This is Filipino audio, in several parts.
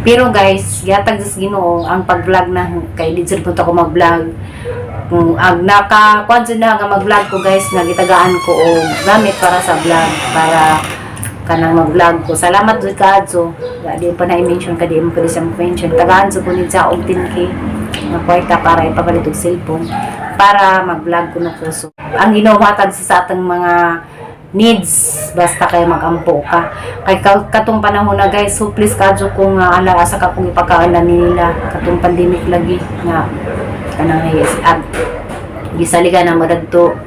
Pero guys, yatag sa Ginoo ang pag-vlog na kay Lidzon punta ko mag-vlog. Kung naka-kuan na nga mag-vlog ko guys, nagitagaan ko og gamit para sa vlog, para kanang mag-vlog ko. Salamat jud ka adso. Di pa na i-mention ka, di mo pwede siya mention. Tagaan sa kunid sa og 10k na kwarta para ipapalit og cellphone para mag-vlog ko na kuso. Ang ginawahatag sa atang mga needs basta kay magampo ka kay katong panahon na guys, so please kadyo kung asa ka kung ipakaalan nila katong pandemic lagi nga kanang at gisaligan na madadto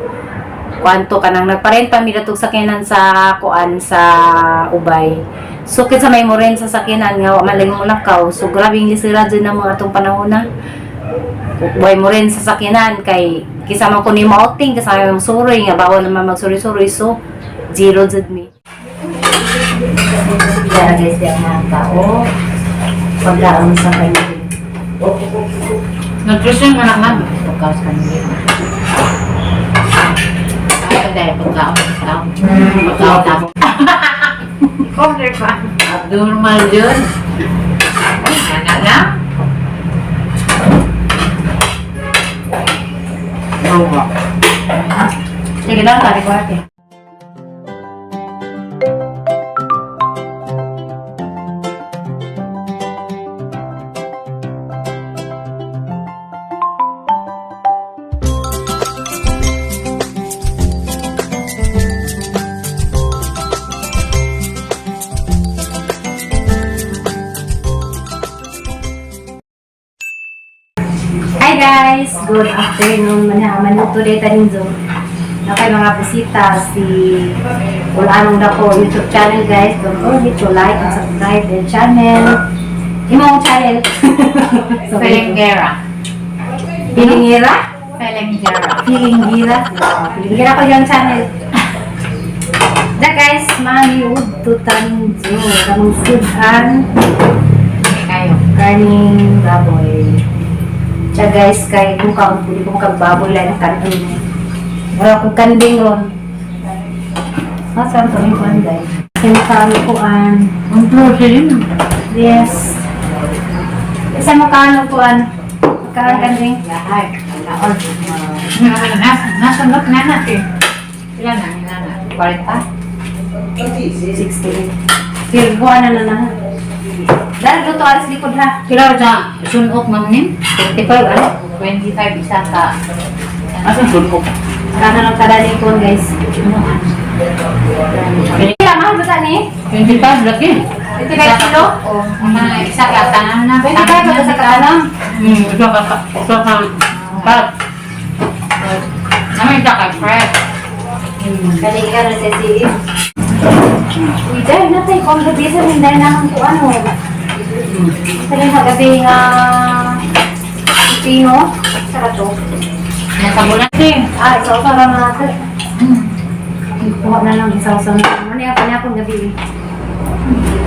kwanto kanang nagparenta mi datog sakyanan sa kuan sa ubay, so kinsa may mo rin sa sakyanan nga wa man lang mo lakaw, so grabing lisira dyan ang mga atong panahon na buhay mo rin sa sakyanan kay kisama ko ni mauting kasama yung suri nga bawal naman magsuri-suri, so zero jud me. Kaya guys, di ang tao paglaang sa kanya. Nutrition ka naman. Pagkaos ka nila. Ay, dahil pagkaos. Pagkaos ako. Cover pa. Abnormal yun. Ano na? Oo. Sige lang, tari ko ate. Hi guys! Good afternoon. Manuto dito rin zo. Nakay mga bisita si Ulanong Dako YouTube channel guys. Don't forget to like and subscribe the channel. Imong channel. Felinggera. Pilingira? Felinggera. Pilingira. Pilingira ko yung channel. Da guys, maniud to tanzo. Kamang sudan. Kayo. Kaning baboy. Siya guys, kay buka ang puli kong kagbaboy lang ang kanding. Wala kong kanding ron. Masarap ito yung kuhan guys. Sinasami ko an. Ang protein. Yes. Isa mo kaano kuhan. Magkahan kanding. Lahat. Lahat. Nasunod na natin. Ilan na? Ilan na? 40? 68. Pero kuhan na lang. Dahil luto alas likod ha. Kila sa sunok mamnim? 25 ano? 25 isa ka. Asan sunok? Kaya lang kadali ko guys. Kaya mahal ba saan eh? 25 lagi. 25 kilo? Oo. Mga isa ka tanan na. 25 ba sa kaalam? Isa ka. Pat. Naman isa ka fresh. Kali ka na sa siya. Uy, dahil natay kung gabi sa minday naman ko ano. Sabi sa gabi nga pino. Sarap to. Nasa bulan din. Ah, isaw-saw lang natin. Kuha na lang isaw-saw na. Ano yung kanya gabi?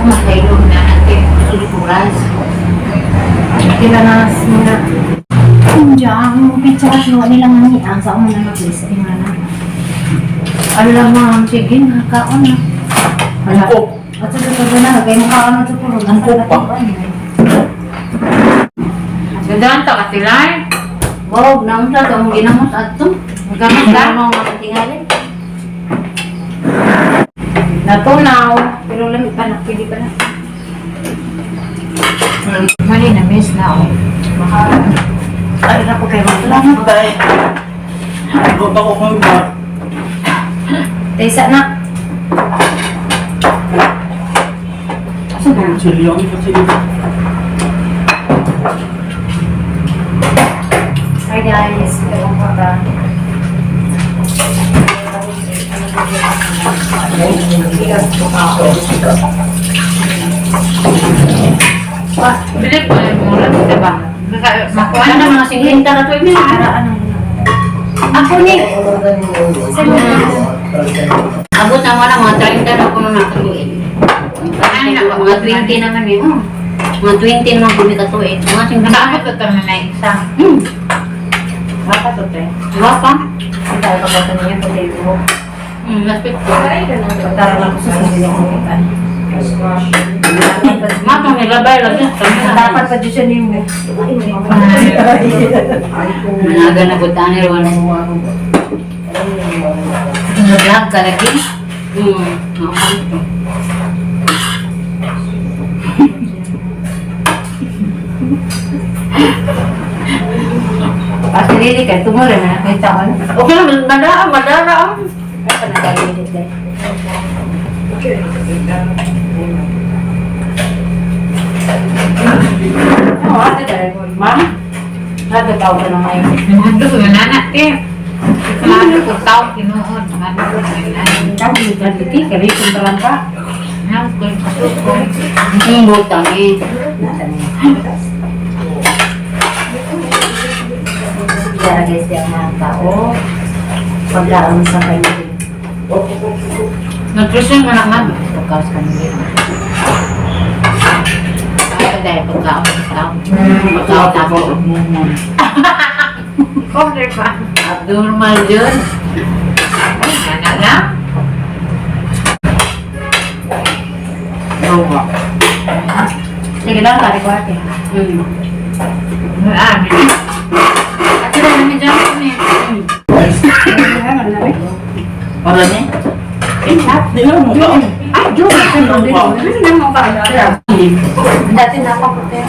Masaylong na natin. Ilipuras. Kila na muna. Diyan, yung pizza kasi wala nilang maniang. Saan mo na mag-list? Tingnan na. Ano lang mga sige, nakakaon na. Angkop. At sa dito na, kaya mukhaan na ito puro. Angkop pa. Gandaan ta katilay. Wow, naman sa itong ginamos at ito. Magkamas ka? Mga tingali. Natunaw. Pero lamig pa na, pwede pa na. Mali na miss na ako. Ay, na po kayo. Salamat ba eh. Ikaw ba ko kung ba? Taysa na. Asa ba yung chili? Ang ito chili. Hi guys, welcome po ba? Bili ko yung mura, diba? Makuha na mga 50 na ito yung Para ano? Ako ni. Abot na wala, mga 30 na ko na natuloy. Ay, mga 20 naman yun. Mga 20 naman kami katuloy. Mga 50 na. Nakakot ito na isa. Baka to te. Wapa? Hindi tayo pagkatan niya, potato. Lapit ko. Pagkara lang ko sa sarili ko. Matong nilabay lang yan. Dapat pa dyan siya niyo. Managa na po tayo rin. Nag-vlog ka lagi? Pati Lili kayo, tumuloy na nakita ko na. Okay lang, madara. Ay, pa nagkalilit kayo. Oo, ate dahil ko. Ma'am, nagkataw ka na ngayon. Ito ko yung anak eh. Ano ko tao kinuod. Ano ko yung Ikaw, hindi ka liti, kaya punta lang ka. anak ko yung pasuko. Ang butang eh. Kaya guys, yung mga tao, pagkaan sa kanya. Nutrition mo naman. Pagkaos ka nila. Kaya dahil pagkaos ako. Cover pa. Abnormal yun. Anak na. Oo. Sige lang, kari ko ate. Ate na namin dyan kami. Para niya? Di ba mo ba? Ay, Diyo, ano mo ba? Dati na ako puti.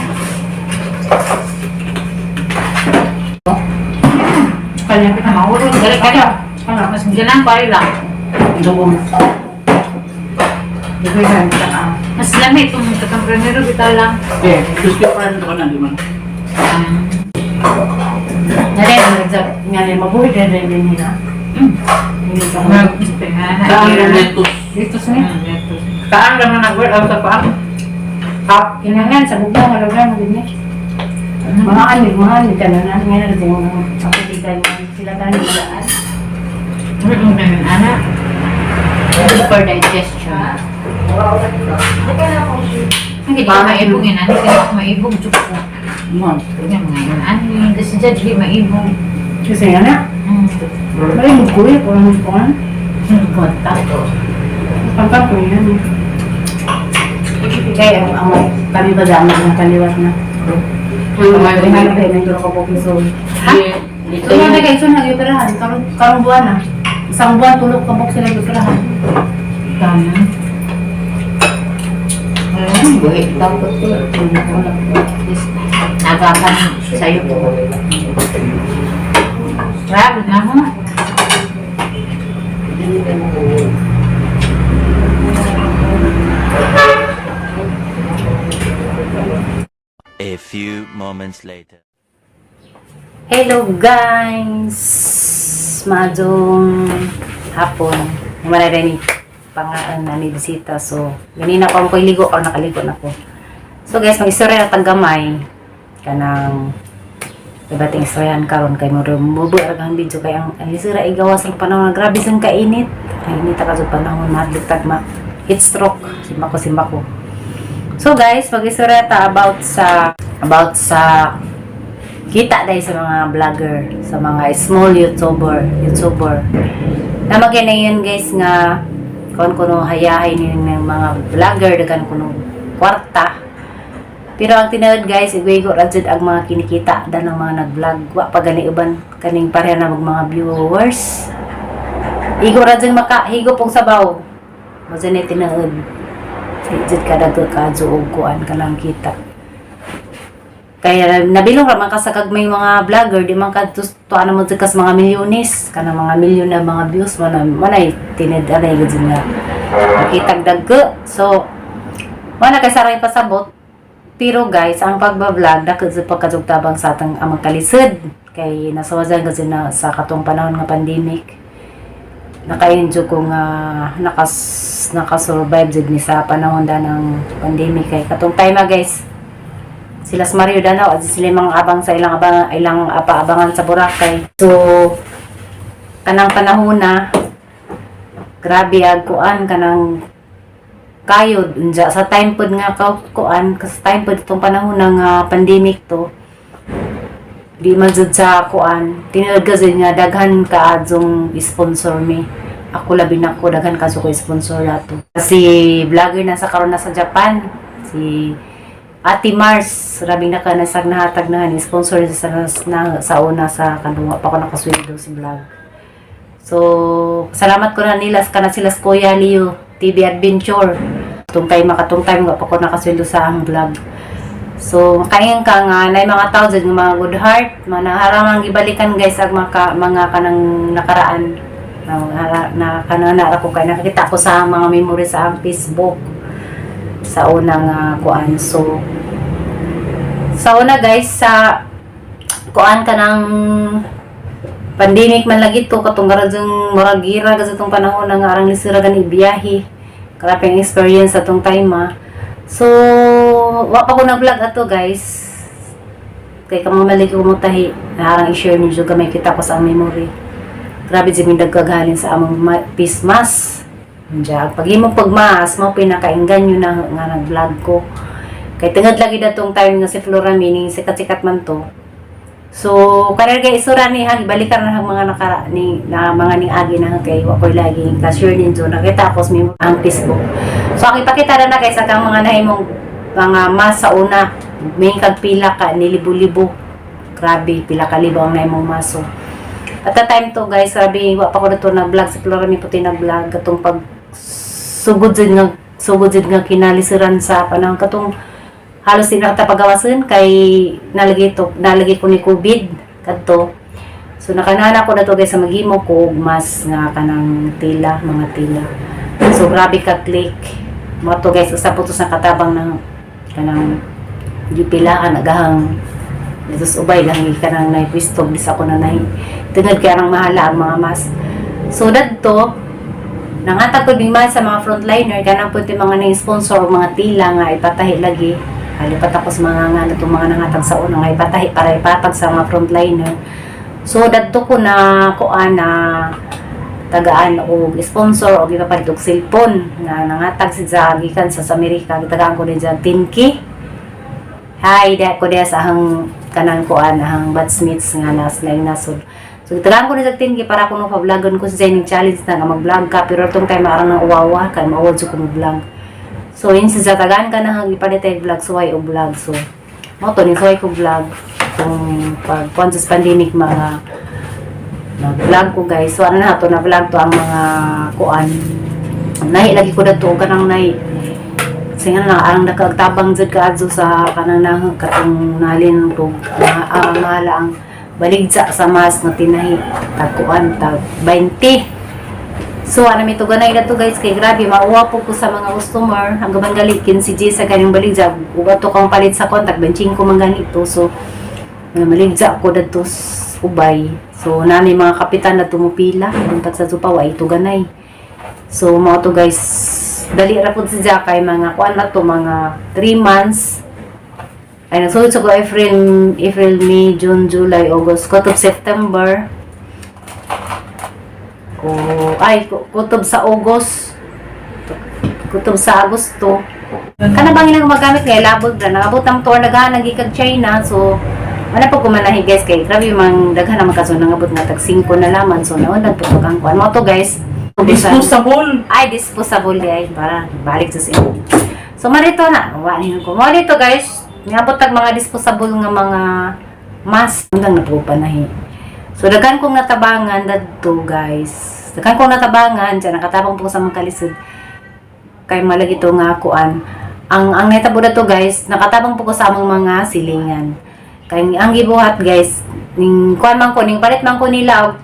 Kanya kita mahulog. Dali ka. Mas ganang pari lang. Doon. Di ko yan, saka. Mas lamig kung kakampremero kita lang. Okay, gusto ko pa rin ko na, di ba? Nari, nga rin, mabuhay din rin din nila. Hindi ka mo. Saan yung lettuce? Dito sa niya. Kaan lang na nag-work out sa paan? Kap, kinangan, sa bugnaw, malaga mo din niya. Mga anid ka na na. Ngayon natin yung kapitigan mo. Sila tayo malaan. Anak. Good for digestion. Hindi ka maibog yun. Hindi ka maibog. Tsuk ko. Ma'am. Yan ngayon. Ano kasi dyan di maibog. Kasi nga na. Marimod ko eh. Kung ano ko nga. Kontak ko. Pagka ko yan. Kaya ang kami ba dami ng kaliwat na. Ang mga kayo ng duro ko po piso. Ha? So yung nagay so nag-operahan. Karong buwan na. Isang buwan tulog ka po sila nag-operahan. Tama. Buhay daw ko ito. Nagakan sa'yo po. Grabe na mo. A few moments later. Hello guys! Madong hapon. Mararani pangaan na ni bisita. So, ganina ko ako iligo o nakaligo na ko. So guys, mag-istorya na tagamay. Kanang dating istoryahan karon kay mo mubo ang video kay ang lisira igawas ang panahon na grabe sang kainit. Ay init ka sa panahon madlugtag ma heat stroke. Simba ko. So guys, mag-istorya ta about sa kita dahil sa mga vlogger, sa mga small YouTuber. Na magana yun guys nga kung kuno hayahay ni ng mga vlogger dagan kuno kwarta. Pero ang tinuod guys, igwego ra jud ang mga kinikita dan ng mga nag-vlog. Wa pa gani uban kaning pareha na mag mga viewers. Igo ra jud makahigop og sabaw. Mo jud ni tinuod. Jud kada ka og kuan kanang kita. Kaya nabilong ra man ka sa kagmay mga vlogger, di man ka tuan mo jud kas mga milyones, kanang mga milyon na mga views manay tinid anay gud nga. Nakitag dagko. So wala kay saray pasabot. Pero guys, ang pagbablog dakod sa pagkadugtabang sa atang amang kalisod kay nasawasan kasi na sa katong panahon nga pandemic. Naka-enjoy ko nga nakasurvive jud ni sa panahon da ng pandemic kay katong time guys. Sila sa Mario Danao at sila mga abang sa ilang apa-abangan sa Boracay. So kanang panahon na grabe ag kuan kanang kayod unja sa time pod nga kuan sa time pod itong panahon ng pandemic to di man jud sa kuan tinuod kasi nga daghan ka adzong sponsor mi ako labi na ko daghan kaso ko sponsor ato. Si vlogger na sa karon na sa Japan, si Ate Mars, rabing nakanasag nahatag na ni sponsor sa una sa kanunga pa ko nakasweldo si vlog. So, salamat ko na nila kana sila sa Kuya Leo TV Adventure. Makatong time nga pa ko nakasweldo sa ang vlog. So, makaingan ka nga na mga thousand mga good heart, mga naharamang ibalikan guys ang mga kanang nakaraan. Na kanana ko kay nakita ko sa mga memory sa ang Facebook sa unang kuan. So, sa una guys sa kuan ka ng pandemic man lagi to katong garadong muragira kasi itong panahon nga arang lisira gani biyahe karaping experience sa tong time so wa pa ko nag-vlog ato guys kay kamo maligi ko mo tahi na arang i-share ninyo gamay kita ko sa memory grabe jud mi dagkaghalin sa among peace mass diya pag-imong pagmaas mo pinakainggan nyo na nga nag-vlog ko kay tungod lagi datong time nga si Flora meaning sikat-sikat man to. So, kanar kay isura ni hang balikan na mga mga ning agi na kay wa koy lagi ka-share ninyo nakita ko sa ang Facebook. So, ang ipakita na kay sa kang mga nahimong mga mas sa una, may kagpila ka nilibo-libo. Grabe, pila ka libo ang nahimong maso. At the time to guys, sabi wa pa ko dito nag-vlog si Flora mi puti nag-vlog katong pag sugod jud nga kinalisiran sa panahon katong halos din nakatapagawasan kay nalagay ko ni COVID kadto. So nakanana ko na to guys sa maghimo ko og mas nga kanang tila, mga tila. So grabe ka click. Mo to guys usa putos na katabang ng kanang gipilaan agahang dito sa ubay lang kanang naipwisto bisa ko na nahi. Tungod kay arang mahala ang mga mas. So dadto nangatag ko din sa mga frontliner kanang puti mga na-sponsor og mga tila nga ipatahi lagi. Halipat ako sa mga nga itong mga nangatag sa una nga ipatahi para ipatag sa mga frontliner. So, dadto ko na kuan na tagaan o sponsor o gipapalit og cellphone nga nangatag sa gikan sa Amerika. Gitagaan ko din dyan 10K. Hi, ko din sa hang kanang kuan hang batchmates nga nas lang nasod. So, gitagaan ko din sa 10K para kung pa-vlogon ko sa Zening Challenge na nga mag-vlog ka. Pero itong time arang nang uwawa kay mawad ko mag-vlog. So, yun sa tagaan ka na ipalit vlog, suway o vlog. So, mo to, suway ko vlog. Kung pag sa pandemic, mga vlog ko guys. So, ano na to, na vlog to ang mga kuan. Nahi, lagi ko na to, kanang nahi. Kasi nga na, arang nakagtabang dyan ka adso sa kanang na, katong nalin to. Mahala ang baligsa sa mas na tinahi. Tagkuan, tag 20. So, ano may tuganay na to guys, kay grabe, mauwa po ko sa mga customer, ang gaban galikin si Jay sa kanyang baligja, uba to kang palit sa kontak, benching ko man ganito, so, maligja ko na to ubay. So, nami mga kapitan na tumupila, buntag sa Zupawa, ito ganay. So, mga to guys, dali ra po si Jay kay mga, kuan na to, mga 3 months, ay nagsulod sa ko April, May, June, July, August, kutob September, kutob sa August, kutob sa Agosto. Kana bang ilang magamit ngay labog ra nabot ang tour naghanang gikag China. So wala pa ko manahi guys kay grabe mang daghan na magkaso nangabot nga tag 5 na laman. So naundag po kang kuan mo to guys. Disposable. Disposable guys para balik sa inyo. So marito na, wani ko. Mo dito guys, niabot tag mga disposable nga mga mask hanggang napupanahi. So daghan kong natabangan dadto guys. Daghan kong natabangan diyan nakatabang po sa mga kalisod. Kay malagi to nga kuan. Ang natabo dadto guys, nakatabang po ko sa among mga silingan. Kay ang gibuhat guys, ning kuan man ko ning palit man ko nila og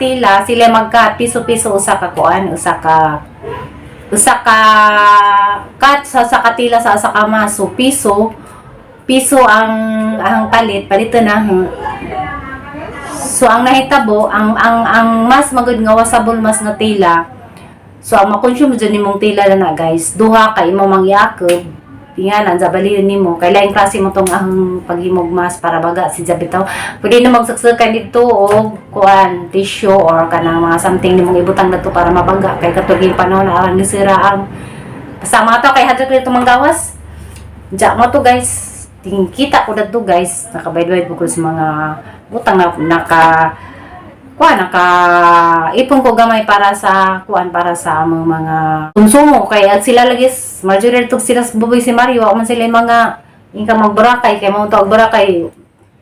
tila sila magka piso-piso usa ka kuan, usa ka cut sa katila sa asa ka maso piso ang palit na. So ang nahitabo ang mas magud nga wasable mas nga tela. So ang makonsume dyan nimong tela na guys, duha ka imo mangyakob. Tinganan sa baliyon nimo kay lain klase mo tong ang paghimog mas para baga si Jabitaw. Pwede na magsaksakan dito og kuan tissue or kanang mga something nimong ibutang nato para mabaga kay katuging panahon na arang nisira ang sama to kay hadto dito manggawas. Ja mo to guys. Kita ko dito guys, nakabaydway po ko sa mga utang na ipon ko gamay para sa mga konsumo kay at sila lagi majority to sila buboy si Mario man sila yung mga ingka magbarakay kay mo tawag barakay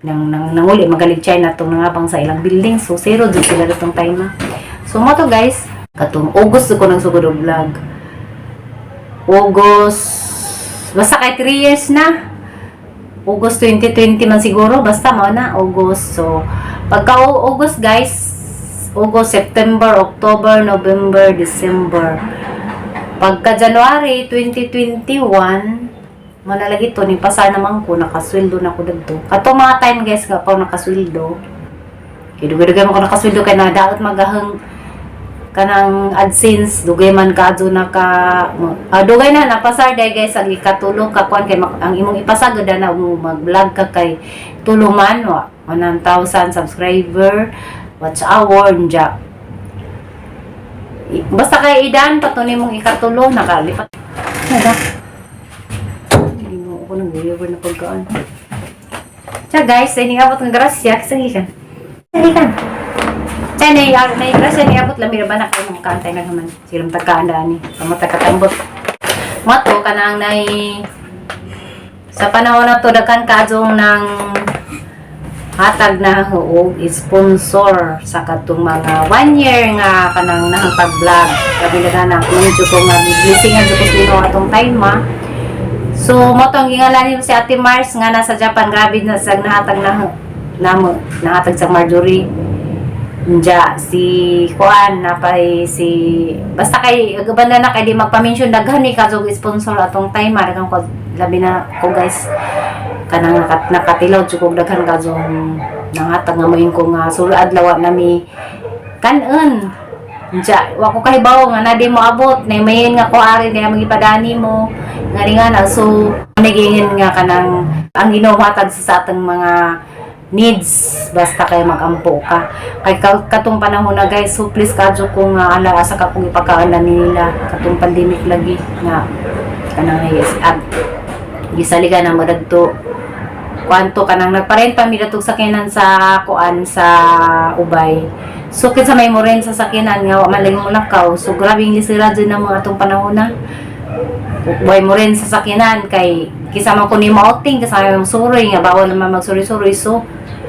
nanguli magalig China tong nangabang sa ilang building so zero dito sila ditong time na. So mo to guys katong August ko nang sugod og vlog. August basta kay 3 years na. August 2020 man siguro basta mo na August. So pagka August guys, August, September, October, November, December. Pagka January 2021, manalagi to ni pasar naman ko nakasweldo na ko dagto. Kato mga time guys nga pa nakasweldo. Dugay mo ko nakasweldo kay nadaot magahang kanang AdSense dugay man kadto dugay na napasar day guys ang ikatulong ka kuan kay ang imong ipasagod na mag-vlog ka kay tuluman 1,000 subscriber watch hour nja. Basta kay idan patunay mong ikatulo nakalipat. Nada. Hindi mo ako nag-deliver na pagkaan. Siya guys, ay ningabot ng grasya. Sagikan. Siya na grasya ningabot lang. Mira ba na kayo mga kantay na naman. Silang tagkaandaan ni. Kamot katambot. Mato ka na ang sa panahon na to dakan kadzong ng hatag na huog sponsor sa katong mga 1 year nga kanang pag-vlog. Sabi na na medyo ko nga gisingan jud ko sino atong time ma. So mo tong gingalan si Ate Mars nga nasa Japan grabe na sa nahatag nahatag sa Marjorie. Nja si Juan napay si basta kay gabanda na kay di magpa-mention daghan ni kadtong sponsor atong time ma daghang ko labi na ko guys kanang nakatilaw jud daghan kadtong nangatag nga moing ko nga sulo adlaw nami kanon nja wa ko kahibaw nga na di mo abot na mayin nga ko ari nga magipadani mo nga na so nagingin nga kanang ang Ginoo matag sa atong mga needs basta kay magampo ka kay katong panahon na guys so please kadyo ko nga ala asa ka kung ipakaanan nila katong pandemic lagi nga kanang gisaligan na madadto kwanto kanang nagparenta mi datog sakinan sa kuan sa Ubay so kinsa may mo rin sa sakinan nga wa man lagi mo lakaw so grabing lisira dyan na mga atong panahon na buhay mo rin sa sakinan kay kisama ko ni outing kasama yung suroy nga bawal naman magsuri-suroy so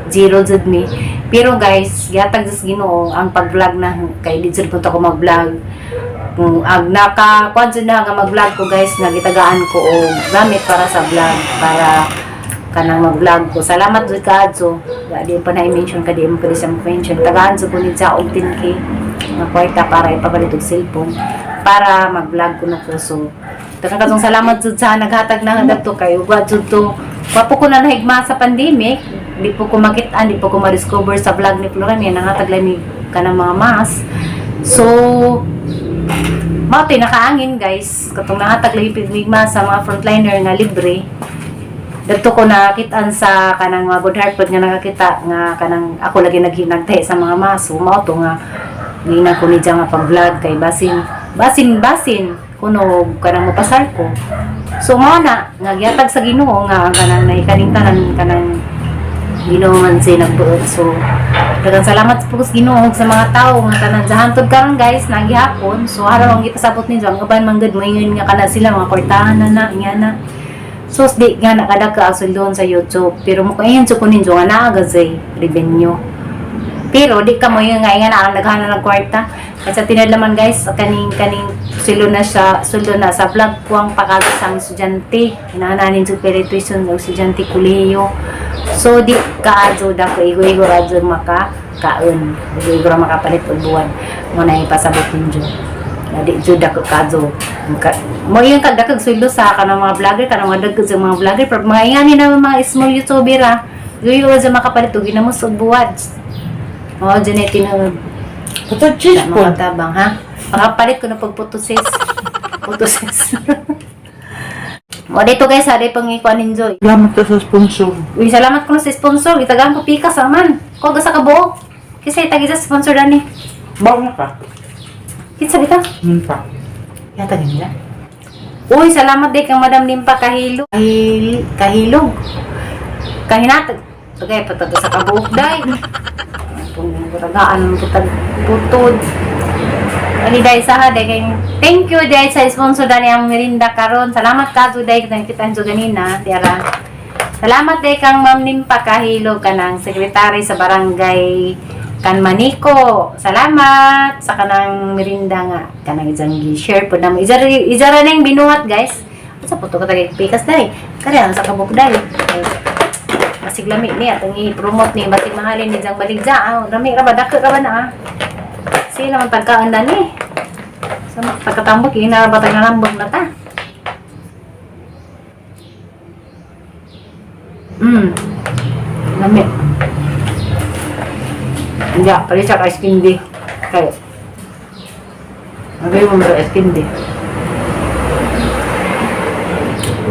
zero jud mi pero guys gihatag sa Ginoo ang pag-vlog na kay di jud pud ako mag-vlog kung naka kwanto na nga mag-vlog ko guys nga gitagaan ko og gamit para sa vlog para kanang mag-vlog ko salamat jud kaadto di pa na i-mention ka di mo pwede sa mention tagaan jud ko ni sa og 10k nga kwarta para ipapalit og cellphone para mag-vlog ko na ko so katong salamat jud sa naghatag na dagto kay wa jud to wapo ko na nahigma sa pandemic di po ko makita di po ko ma-discover sa vlog ni Florania nangatag lang ni kanang mga mas so mao nakaangin guys katong nangatag lang higma sa mga frontliner nga libre dagto ko nakitaan sa kanang mga good heart nga nakakita nga kanang ako lagi naghinagtay sa mga mas so mao to nga gina ko ni nga pag-vlog kay basin kuno kanang mapasar ko so mao na nagyatag sa Ginoo nga kanang naikaning tanan kanang Ginoo man say nagbuot so daghang salamat po sa Ginoo sa mga tawo nga tanan sa hantod karon guys nagihapon so araw ang ipasabot ninyo ang uban manggod moingon nga kana sila mga kwartahan na ingana so di nga nakadaka ang sa YouTube pero mo kayon sa kunin nga naaga say revenue pero di ka mo yung nga ang naghahanap ng kwarta kasi tinadlaman guys kaning sulod na sa vlog ko ang pagkagas ang estudyante hinahananin sa tuition ng estudyante kuleyo so di kaadyo da ko igo radyo makakaon igo makapalit og buwan mo na ipasabot ninyo na di jud ako kadyo mo yung kagdakag sulod sa kanang mga vlogger kanang mga dagko sa mga vlogger pero mga ingani na mga small youtuber igo radyo makapalit og ginamos og buwan oh dyan tinawag Ito cheese po. mga tabang ha pakapalit ko na pagputusis putusis o dito guys ha di pang ikuan enjoy Salamat ka sa sponsor. uy salamat ko na sa sponsor itagaan ko pikas naman ko gasa ka buo kasi itagi sa sponsor dani Bago na ka. kitsa bitaw Pa. yata nila uy salamat di kang Madam Limpa kahilog kahinatag okay patato sa kabuok day kung ragaan kita putod. Ali dahil sa haday kay thank you dahil sa sponsor dani ang merinda karon. Salamat ka to dahil kita so ganina, tiara. Salamat dahil kang Ma'am Nimpa Kahilo kanang sekretary sa barangay Kanmaniko. Salamat sa kanang merinda nga kanang isang gi-share po namo. Izara na yung binuhat guys. Sa puto ka tagay pikas dahil. Kaya ang sa kabuk dahil. Basig lami ni atong i-promote ni basig mahalin ni jang baligja. Rami ra ba dako ra ba na sila man pagkaan na ni. Sa pagkatambok inarabatag na lambog na ta. Lami. Hindi, pali siya ice candy. Kaya. Nagay mo sa ice candy.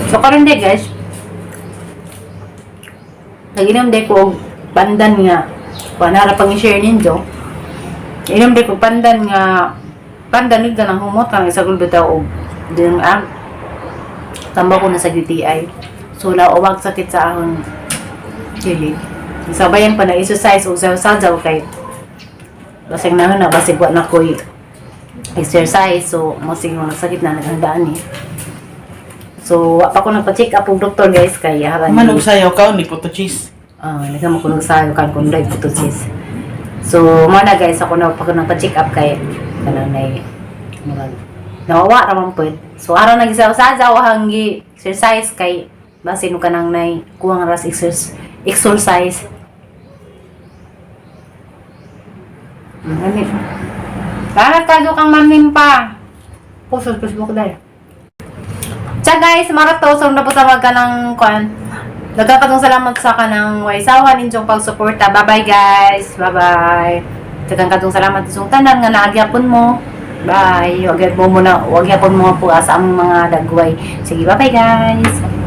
So, karon di guys. Naginom di ko pandan nga. Panara pang i-share ninyo. Inom di ko pandan nga. Pandan nigda ng humot kang isa gulbita o din ang tamba ko na sa UTI. So, lauwag sakit sa ahong kilig. Sabayan pa na exercise o saw kay basig na basig wa na ko'y exercise. So, masig mo sakit na naghandaan eh. So, pa ko nagpa-check up og doktor guys kay haran. Manog sayaw ka, ni puto cheese. Nagamo ko nagsayo kan kun dai putosis. So, mo na guys ako na pa ko nagpa-check up kay kanang nay nawawa ra man pud. So, araw nag-isa-usa hanggi exercise kay basin ka nang nay kuwang ras exercise. Para kaso kang mamimpa. Post sa Facebook dahil. Tsa guys, marato. So, napasawag ka ng kwan. Nagkakatong salamat sa kanang waisawa ninyong pagsuporta. Bye-bye guys. Bye-bye. Nagkakatong salamat sa tanan nga naagyapon mo. Bye. Wag yapon mo po sa among mga dagway. Sige, bye-bye guys.